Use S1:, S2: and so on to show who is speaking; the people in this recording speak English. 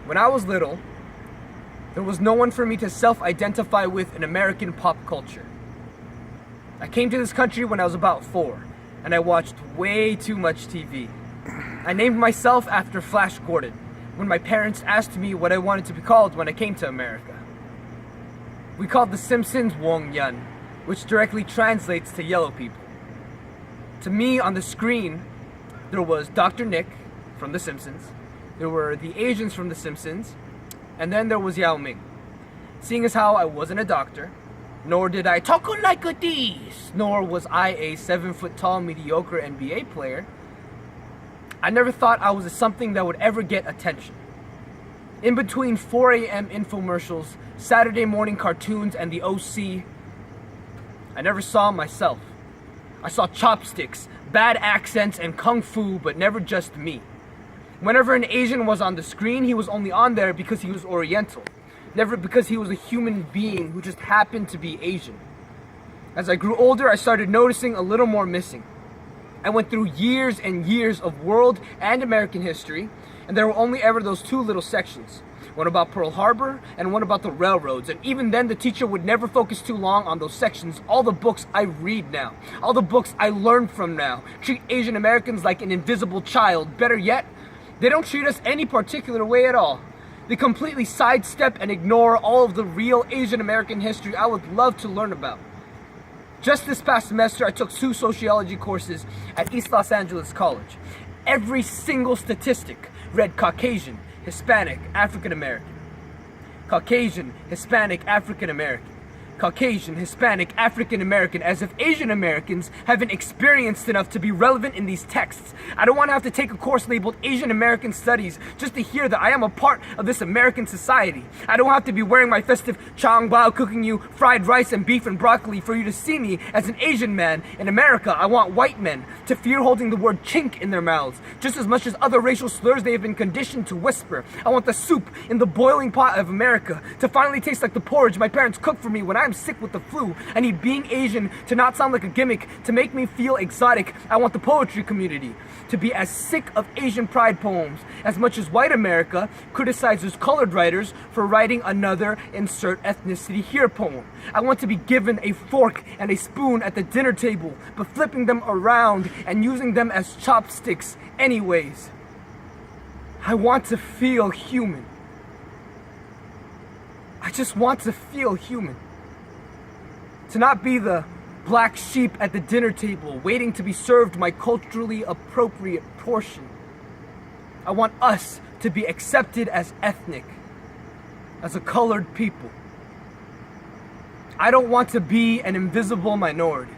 S1: When I was little, there was no one for me to self-identify with in American pop culture. I came to this country when I was about 4, and I watched way too much TV. I named myself after Flash Gordon when my parents asked me what I wanted to be called when I came to America. We called The Simpsons Wong Yun, which directly translates to yellow people. To me, on the screen, there was Dr. Nick from The Simpsons, there were the Asians from The Simpsons, and then there was Yao Ming. Seeing as how I wasn't a doctor, nor did I talk like a this, nor was I a 7-foot-tall mediocre NBA player, I never thought I was something that would ever get attention. In between 4 a.m. infomercials, Saturday morning cartoons, and the OC, I never saw myself. I saw chopsticks, bad accents, and kung fu, but never just me. Whenever an Asian was on the screen, he was only on there because he was Oriental, never because he was a human being who just happened to be Asian. As I grew older, I started noticing a little more missing. I went through years and years of world and American history, and there were only ever those 2 little sections. One about Pearl Harbor, and one about the railroads. And even then, the teacher would never focus too long on those sections. All the books I read now, all the books I learn from now, treat Asian Americans like an invisible child. Better yet, they don't treat us any particular way at all. They completely sidestep and ignore all of the real Asian American history I would love to learn about. Just this past semester, I took 2 sociology courses at East Los Angeles College. Every single statistic read Caucasian, Hispanic, African American. Caucasian, Hispanic, African American. Caucasian, Hispanic, African American, as if Asian Americans haven't experienced enough to be relevant in these texts. I don't want to have to take a course labeled Asian American Studies just to hear that I am a part of this American society. I don't have to be wearing my festive chang bao, cooking you fried rice and beef and broccoli for you to see me as an Asian man. In America, I want white men to fear holding the word chink in their mouths, just as much as other racial slurs they have been conditioned to whisper. I want the soup in the boiling pot of America to finally taste like the porridge my parents cooked for me when I'm sick with the flu. I need being Asian to not sound like a gimmick, to make me feel exotic. I want the poetry community to be as sick of Asian pride poems as much as white America criticizes colored writers for writing another insert ethnicity here poem. I want to be given a fork and a spoon at the dinner table, but flipping them around and using them as chopsticks anyways. I want to feel human. I just want to feel human. To not be the black sheep at the dinner table, waiting to be served my culturally appropriate portion. I want us to be accepted as ethnic, as a colored people. I don't want to be an invisible minority.